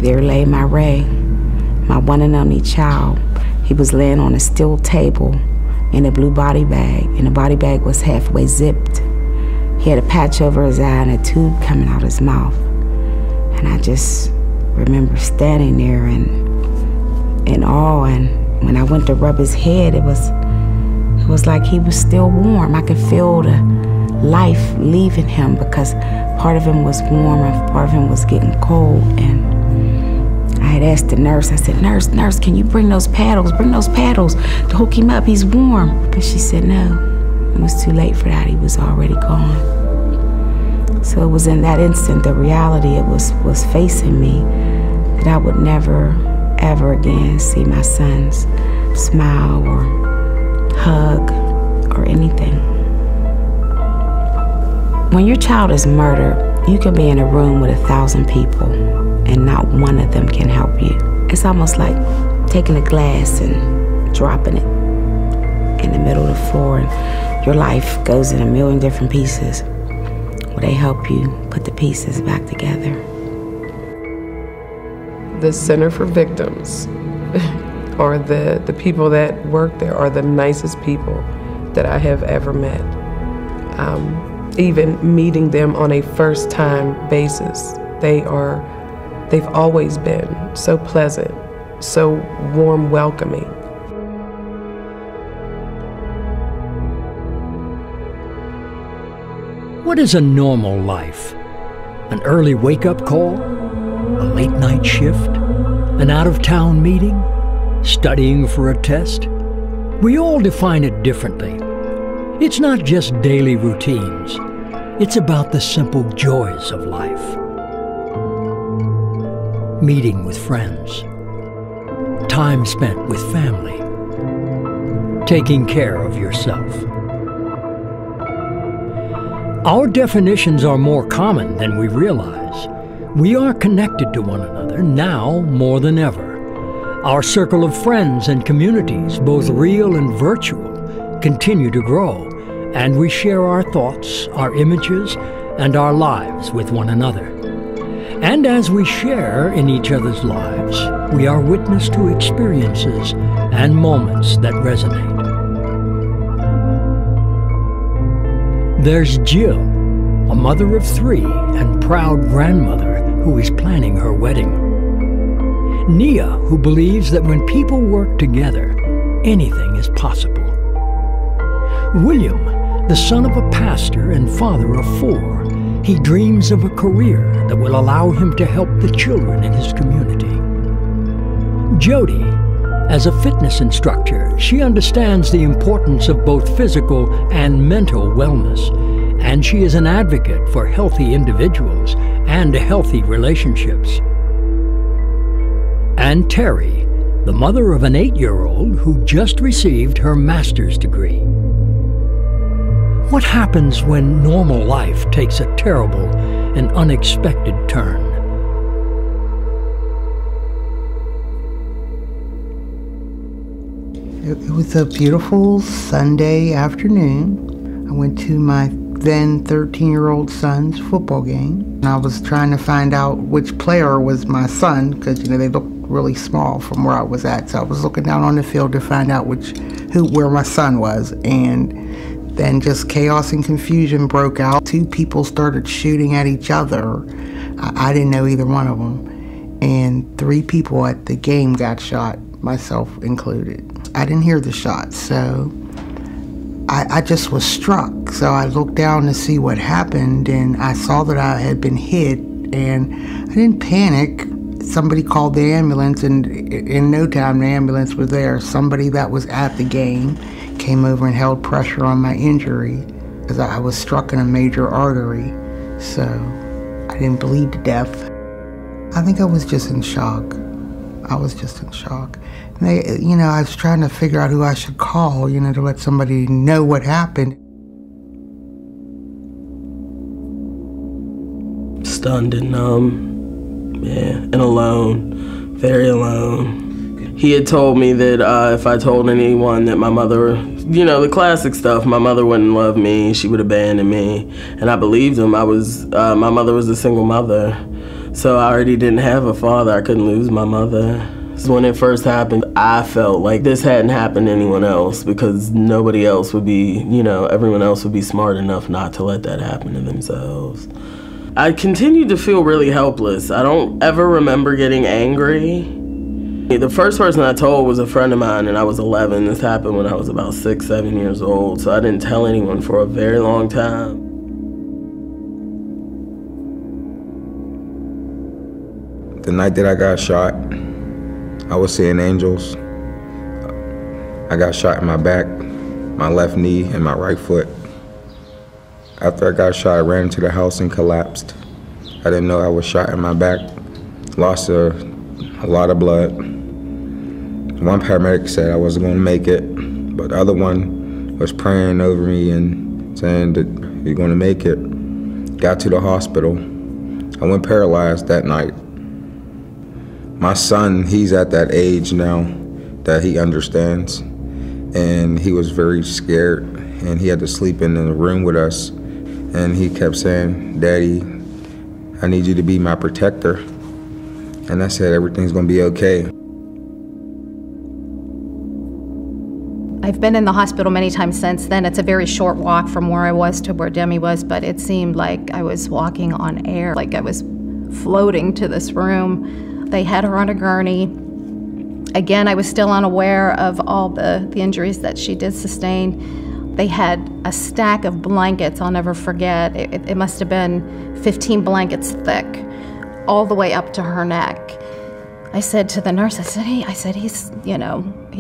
There lay my Ray, my one and only child. He was laying on a steel table in a blue body bag, and the body bag was halfway zipped. He had a patch over his eye and a tube coming out his mouth. And I just remember standing there in awe, and when I went to rub his head, it was like he was still warm. I could feel the life leaving him, because part of him was warm and part of him was getting cold. And I had asked the nurse, I said, nurse, can you bring those paddles to hook him up, he's warm. But she said no, it was too late for that, he was already gone. So it was in that instant, the reality it was facing me, that I would never, ever again see my sons smile or hug or anything. When your child is murdered, you can be in a room with 1,000 people and not one of them can help you. It's almost like taking a glass and dropping it in the middle of the floor, and your life goes in a million different pieces. Will they help you put the pieces back together? The Center for Victims, or the people that work there, are the nicest people that I have ever met. Even meeting them on a first-time basis, they've always been so pleasant, so warm, welcoming. What is a normal life? An early wake-up call? A late-night shift? An out-of-town meeting? Studying for a test? We all define it differently. It's not just daily routines. It's about the simple joys of life. Meeting with friends. Time spent with family. Taking care of yourself. Our definitions are more common than we realize. We are connected to one another now more than ever. Our circle of friends and communities, both real and virtual, continue to grow, and we share our thoughts, our images, and our lives with one another. And as we share in each other's lives, we are witness to experiences and moments that resonate. There's Jill, a mother of 3 and proud grandmother who is planning her wedding. Nia, who believes that when people work together, anything is possible. William, the son of a pastor and father of 4, he dreams of a career that will allow him to help the children in his community. Jody, as a fitness instructor, she understands the importance of both physical and mental wellness, and she is an advocate for healthy individuals and healthy relationships. And Terry, the mother of an 8-year-old who just received her master's degree. What happens when normal life takes a terrible and unexpected turn? It was a beautiful Sunday afternoon. I went to my then 13-year-old son's football game. And I was trying to find out which player was my son, because they looked really small from where I was at. So I was looking down on the field to find out where my son was, and then just chaos and confusion broke out. 2 people started shooting at each other. I didn't know either one of them. And 3 people at the game got shot, myself included. I didn't hear the shots, so I just was struck. So I looked down to see what happened, and I saw that I had been hit, and I didn't panic. Somebody called the ambulance, and in no time the ambulance was there. Somebody that was at the game came over and held pressure on my injury, because I was struck in a major artery, so I didn't bleed to death. I think I was just in shock. I was just in shock. And I was trying to figure out who I should call, to let somebody know what happened. Stunned and numb, and alone, very alone. He had told me that if I told anyone that my mother, the classic stuff, my mother wouldn't love me, she would abandon me, and I believed him. My mother was a single mother. So I already didn't have a father. I couldn't lose my mother. So when it first happened, I felt like this hadn't happened to anyone else because nobody else would be, everyone else would be smart enough not to let that happen to themselves. I continued to feel really helpless. I don't ever remember getting angry. The first person I told was a friend of mine, and I was 11. This happened when I was about 6, 7 years old, so I didn't tell anyone for a very long time. The night that I got shot, I was seeing angels. I got shot in my back, my left knee, and my right foot. After I got shot, I ran into the house and collapsed. I didn't know I was shot in my back. Lost a lot of blood. One paramedic said I wasn't going to make it, but the other one was praying over me and saying that you're going to make it. Got to the hospital. I went paralyzed that night. My son, he's at that age now that he understands, and he was very scared, and he had to sleep in the room with us, and he kept saying, "Daddy, I need you to be my protector." And I said, "Everything's gonna be okay." I've been in the hospital many times since then. It's a very short walk from where I was to where Demi was, but it seemed like I was walking on air, like I was floating to this room. They had her on a gurney. Again, I was still unaware of all the injuries that she did sustain. They had a stack of blankets, I'll never forget. It must have been 15 blankets thick, all the way up to her neck. I said to the nurse, he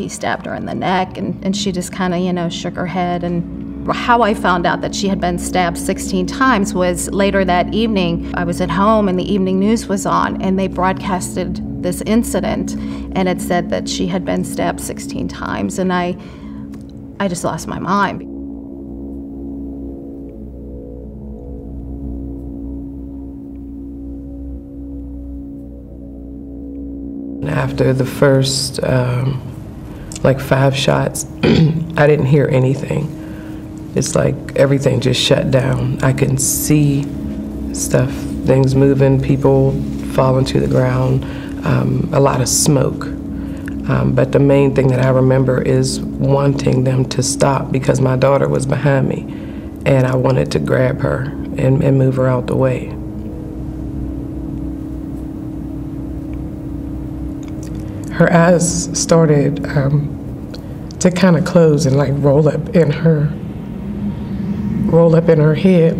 stabbed her in the neck, and she just kind of, shook her head. And how I found out that she had been stabbed 16 times was later that evening. I was at home and the evening news was on, and they broadcasted this incident, and it said that she had been stabbed 16 times, and I just lost my mind. After the first 5 shots, I didn't hear anything. It's like everything just shut down. I couldn't see stuff, things moving, people falling to the ground, a lot of smoke. But the main thing that I remember is wanting them to stop because my daughter was behind me, and I wanted to grab her and move her out the way. Her eyes started to kind of close and roll up in her head.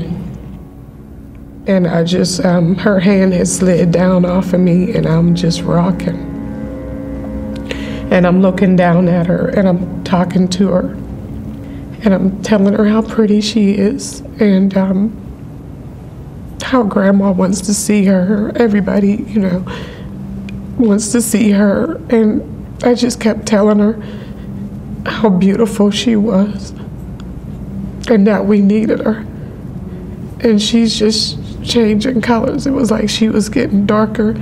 And I just, her hand had slid down off of me, and I'm just rocking. And I'm looking down at her, and I'm talking to her, and I'm telling her how pretty she is, and how Grandma wants to see her. Everybody, wants to see her, and I just kept telling her how beautiful she was and that we needed her. And she's just changing colors. It was like she was getting darker.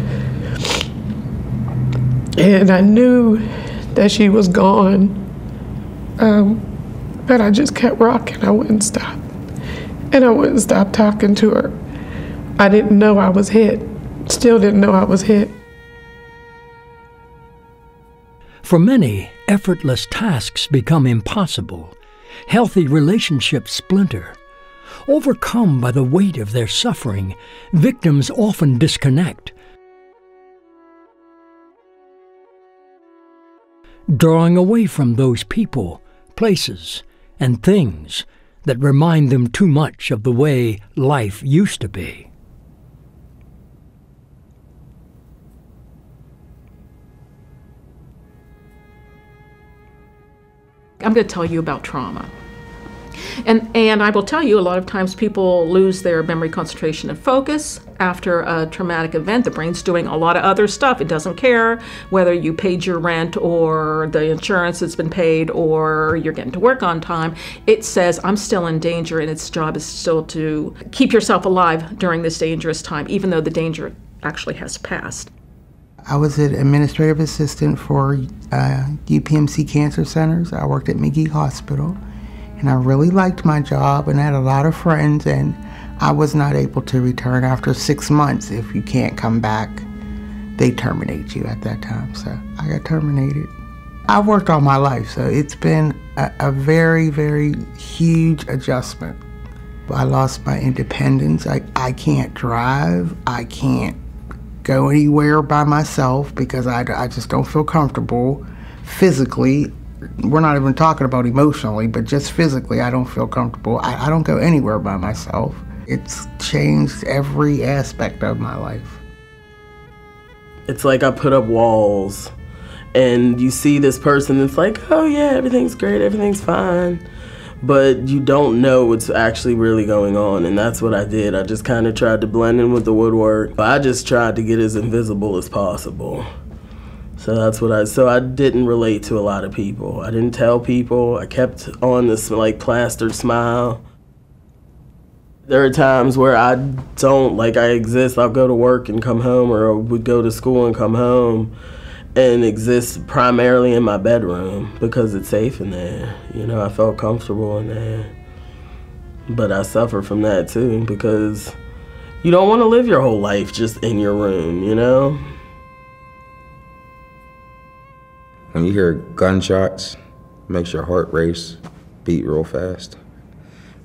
And I knew that she was gone, but I just kept rocking. I wouldn't stop. And I wouldn't stop talking to her. I didn't know I was hit. Still didn't know I was hit. For many, effortless tasks become impossible. Healthy relationships splinter. Overcome by the weight of their suffering, victims often disconnect, drawing away from those people, places, and things that remind them too much of the way life used to be. I'm going to tell you about trauma. And I will tell you, a lot of times people lose their memory, concentration, and focus after a traumatic event. The brain's doing a lot of other stuff. It doesn't care whether you paid your rent or the insurance has been paid or you're getting to work on time. It says, I'm still in danger, and its job is still to keep yourself alive during this dangerous time, even though the danger actually has passed. I was an administrative assistant for UPMC Cancer Centers. I worked at McGee Hospital. And I really liked my job and had a lot of friends, and I was not able to return after 6 months. If you can't come back, they terminate you at that time. So I got terminated. I've worked all my life, so it's been a very, very huge adjustment. I lost my independence. I can't drive. I can't go anywhere by myself because I just don't feel comfortable physically. We're not even talking about emotionally, but just physically, I don't feel comfortable. I don't go anywhere by myself. It's changed every aspect of my life. It's like I put up walls, and you see this person that's like, oh yeah, everything's great, everything's fine. But you don't know what's actually really going on, and that's what I did. I just kind of tried to blend in with the woodwork. I just tried to get as invisible as possible. So that's what I didn't relate to a lot of people. I didn't tell people. I kept on this like plastered smile. There are times where I exist. I'll go to work and come home, or I would go to school and come home and exist primarily in my bedroom because it's safe in there. You know, I felt comfortable in there. But I suffer from that too, because you don't want to live your whole life just in your room, you know? When you hear gunshots, it makes your heart race, beat real fast.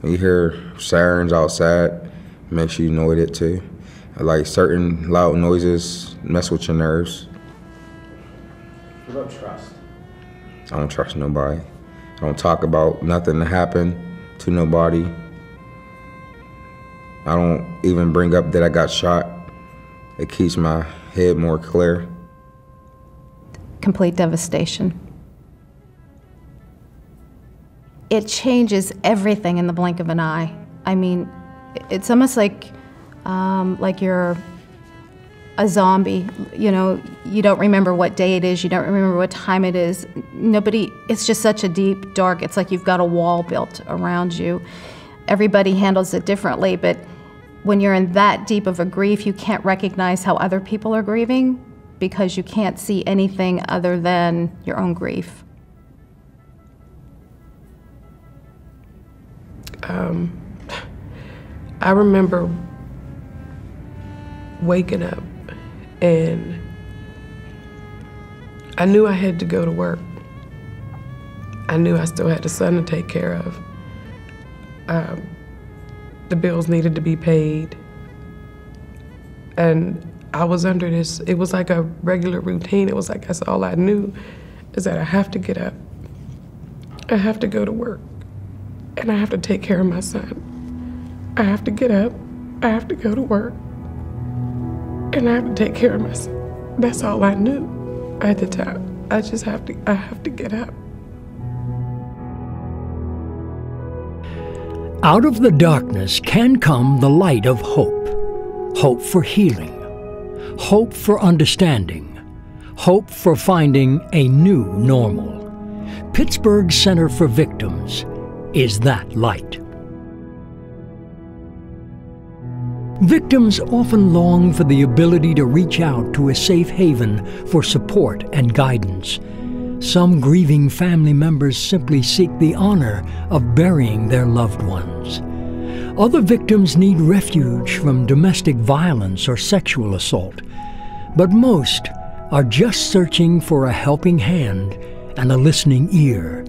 When you hear sirens outside, it makes you annoyed it too. Like certain loud noises mess with your nerves. What about trust? I don't trust nobody. I don't talk about nothing that happened to nobody. I don't even bring up that I got shot. It keeps my head more clear. Complete devastation. It changes everything in the blink of an eye. I mean, it's almost like you're a zombie. You know, you don't remember what day it is, you don't remember what time it is. It's just such a deep, dark, it's like you've got a wall built around you. Everybody handles it differently, but when you're in that deep of a grief, you can't recognize how other people are grieving because you can't see anything other than your own grief. I remember waking up and I knew I had to go to work. I knew I still had a son to take care of. The bills needed to be paid. And I was under this, it was like a regular routine. It was like that's all I knew, is that I have to get up. I have to go to work. And I have to take care of my son. I have to get up. I have to go to work. And I have to take care of my son. That's all I knew at the time. I have to get up. Out of the darkness can come the light of hope. Hope for healing. Hope for understanding. Hope for finding a new normal. Pittsburgh Center for Victims is that light. Victims often long for the ability to reach out to a safe haven for support and guidance. Some grieving family members simply seek the honor of burying their loved ones. Other victims need refuge from domestic violence or sexual assault. But most are just searching for a helping hand and a listening ear,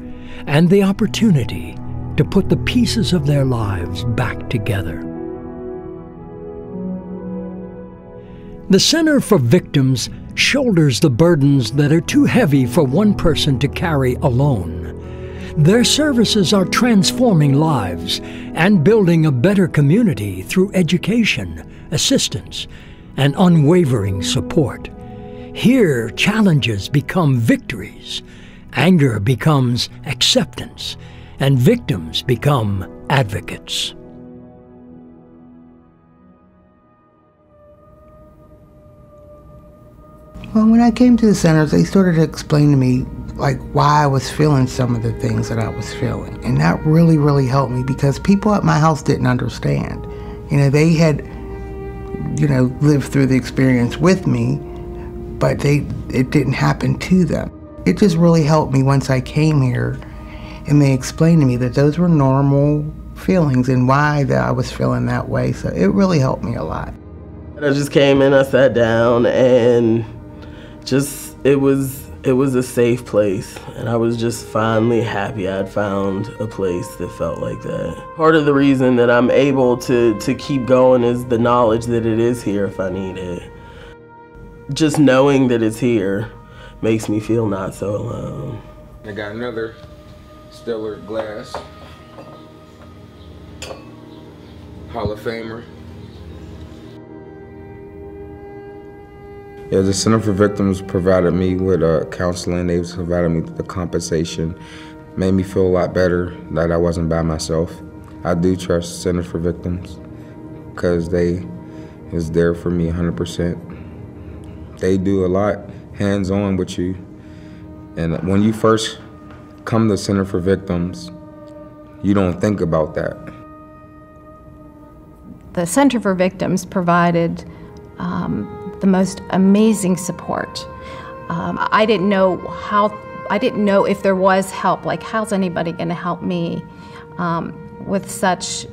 and the opportunity to put the pieces of their lives back together. The Center for Victims shoulders the burdens that are too heavy for one person to carry alone. Their services are transforming lives and building a better community through education, assistance, and unwavering support. Here, challenges become victories, anger becomes acceptance, and victims become advocates. Well, when I came to the centers, they started to explain to me like why I was feeling some of the things that I was feeling. And that really, really helped me because people at my house didn't understand. You know, they had, you know, lived through the experience with me, but it didn't happen to them. It just really helped me once I came here and they explained to me that those were normal feelings and why that I was feeling that way. So it really helped me a lot. I just came in, I sat down, and just it was a safe place, and I was just finally happy I'd found a place that felt like that. Part of the reason that I'm able to keep going is the knowledge that it is here if I need it. Just knowing that it's here makes me feel not so alone. I got another stellar glass. Hall of Famer. Yeah, the Center for Victims provided me with counseling. They provided me the compensation. Made me feel a lot better that I wasn't by myself. I do trust Center for Victims because they is there for me 100%. They do a lot hands-on with you. And when you first come to Center for Victims, you don't think about that. The Center for Victims provided the most amazing support. I didn't know if there was help, like how's anybody gonna help me with such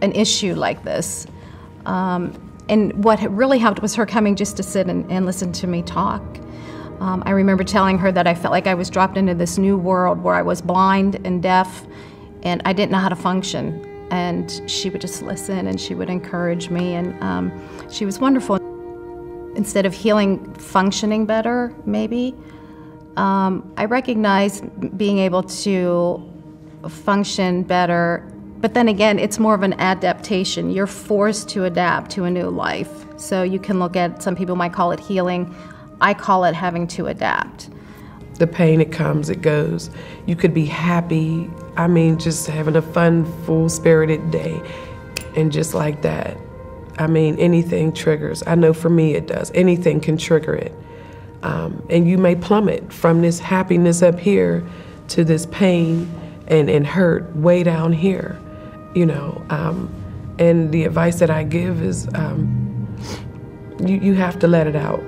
an issue like this? And what really helped was her coming just to sit and listen to me talk. I remember telling her that I felt like I was dropped into this new world where I was blind and deaf and I didn't know how to function. And she would just listen and she would encourage me, and she was wonderful. Instead of healing, functioning better, maybe, I recognized being able to function better, but then again, it's more of an adaptation. You're forced to adapt to a new life. So you can look at, some people might call it healing. I call it having to adapt. The pain, it comes, it goes. You could be happy, I mean, just having a fun, full-spirited day, and just like that, I mean, anything triggers. I know for me it does. Anything can trigger it. And you may plummet from this happiness up here to this pain and hurt way down here, you know. And the advice that I give is you have to let it out.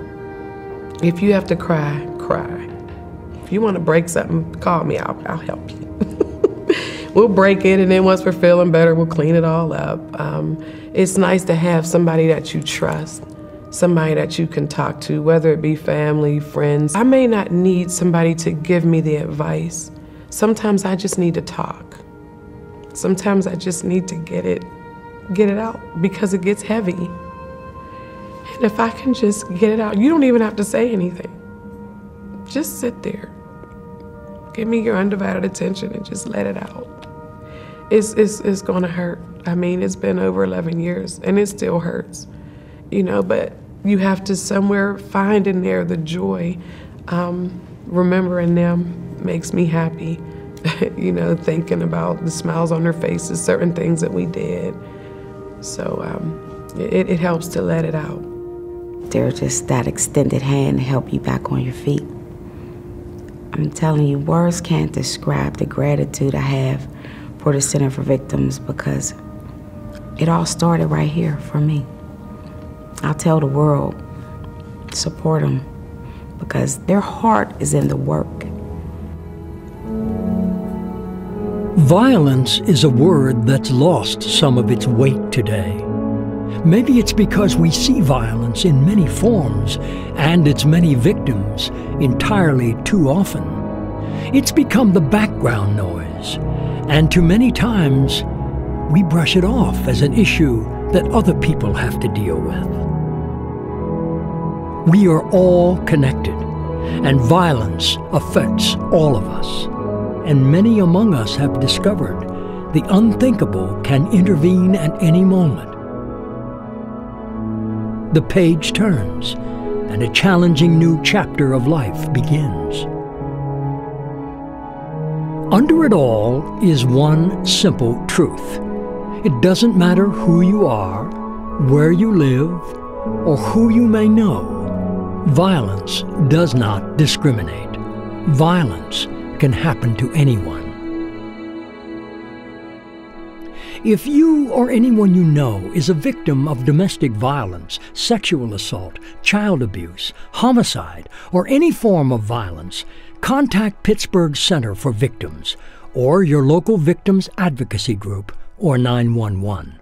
If you have to cry, cry. If you want to break something, call me, I'll help you. We'll break it, and then once we're feeling better, we'll clean it all up. It's nice to have somebody that you trust, somebody that you can talk to, whether it be family, friends. I may not need somebody to give me the advice. Sometimes I just need to talk. Sometimes I just need to get it out because it gets heavy. And if I can just get it out, you don't even have to say anything. Just sit there. Give me your undivided attention and just let it out. It's gonna hurt. I mean, it's been over 11 years and it still hurts, you know, but you have to somewhere find in there the joy. Remembering them makes me happy, you know, thinking about the smiles on their faces, certain things that we did. So it helps to let it out. They're just that extended hand to help you back on your feet. I'm telling you, words can't describe the gratitude I have for the Center for Victims, because it all started right here for me. I'll tell the world, support them, because their heart is in the work. Violence is a word that's lost some of its weight today. Maybe it's because we see violence in many forms and its many victims entirely too often. It's become the background noise, and too many times we brush it off as an issue that other people have to deal with. We are all connected, and violence affects all of us. And many among us have discovered the unthinkable can intervene at any moment. The page turns, and a challenging new chapter of life begins. Under it all is one simple truth. It doesn't matter who you are, where you live, or who you may know. Violence does not discriminate. Violence can happen to anyone. If you or anyone you know is a victim of domestic violence, sexual assault, child abuse, homicide, or any form of violence, contact Pittsburgh Center for Victims or your local victims advocacy group or 911.